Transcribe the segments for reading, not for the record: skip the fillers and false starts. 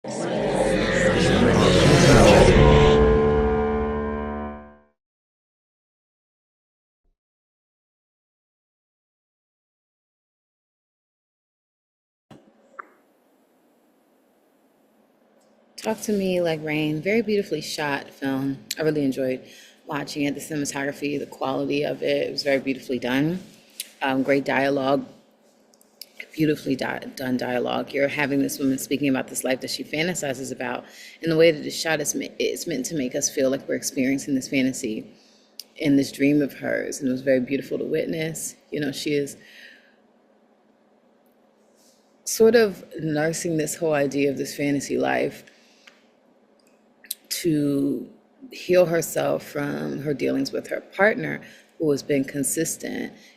Talk to Me Like Rain. Very beautifully shot film. I really enjoyed watching it. The cinematography, the quality of it, it was very beautifully done. Great dialogue, beautifully done dialogue. You're having this woman speaking about this life that she fantasizes about, and the way that it's shot is it's meant to make us feel like we're experiencing this fantasy in this dream of hers, and it was very beautiful to witness. You know, she is sort of nursing this whole idea of this fantasy life to heal herself from her dealings with her partner who has been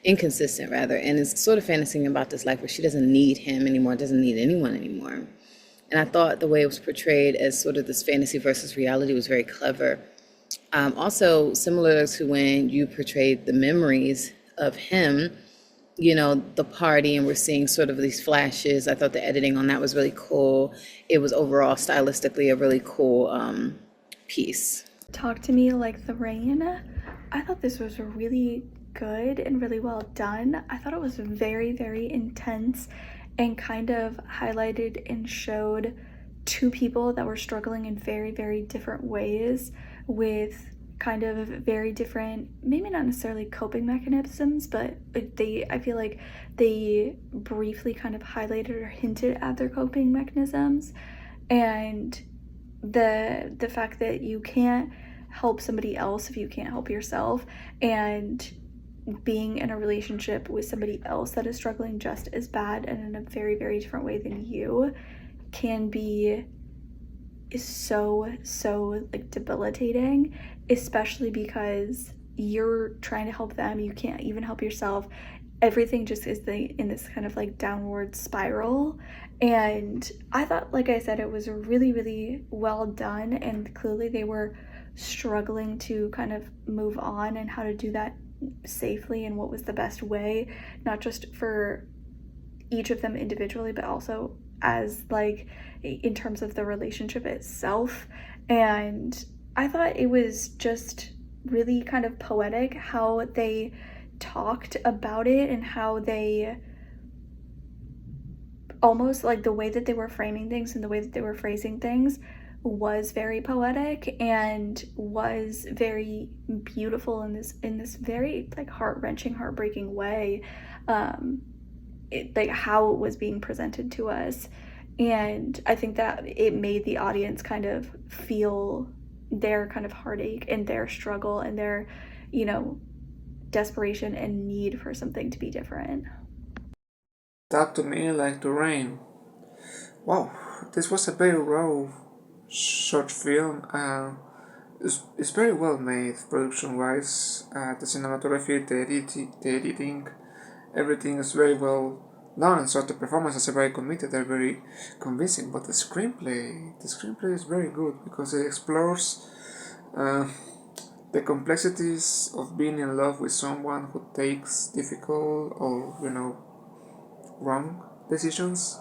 inconsistent rather, and is sort of fantasizing about this life where she doesn't need him anymore, doesn't need anyone anymore. And I thought the way it was portrayed as sort of this fantasy versus reality was very clever. Also, similar to when you portrayed the memories of him, you know, the party, and we're seeing sort of these flashes. I thought the editing on that was really cool. It was overall stylistically a really cool piece. Talk to Me Like the Rain. I thought this was really good and really well done. I thought it was very, very intense and kind of highlighted and showed two people that were struggling in very, very different ways with kind of very different, maybe not necessarily coping mechanisms, but I feel like they briefly kind of highlighted or hinted at their coping mechanisms. And the fact that you can't help somebody else if you can't help yourself, and being in a relationship with somebody else that is struggling just as bad and in a very, very different way than you can be is so like debilitating, especially because you're trying to help them, you can't even help yourself. Everything just is in this kind of like downward spiral. And I thought, like I said, it was really, really well done, and clearly they were struggling to kind of move on and how to do that safely and what was the best way, not just for each of them individually, but also as like in terms of the relationship itself. And I thought it was just really kind of poetic how they talked about it, and how they almost like the way that they were framing things and the way that they were phrasing things was very poetic and was very beautiful in this very like heart-wrenching, heartbreaking way. Like how it was being presented to us. And I think that it made the audience kind of feel their kind of heartache and their struggle and their, you know, desperation and need for something to be different. Talk to Me Like the Rain. Wow, this was a very raw short film. It's very well made production wise. The cinematography, the editing, everything is very well done. So the performances are very committed, they're very convincing. But the screenplay is very good because it explores uh, the complexities of being in love with someone who takes difficult or wrong decisions.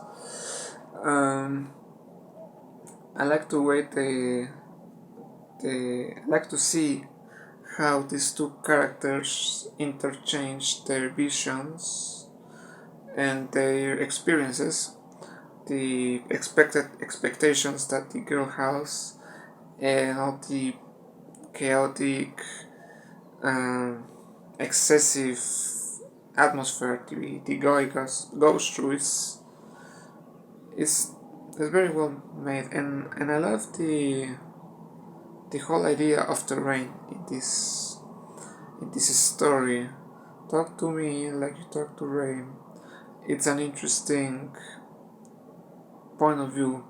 Um, I like to wait I like to see how these two characters interchange their visions and their experiences, the expected expectations that the girl has, and all the chaotic, um, excessive atmosphere the guy goes through. Is it's very well made, and I love the whole idea of the rain in this story. Talk to me like you talk to rain. It's an interesting point of view.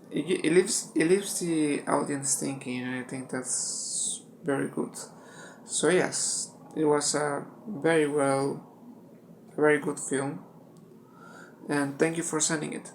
It leaves the audience thinking, and I think that's very good. So yes, it was a very good film, and thank you for sending it.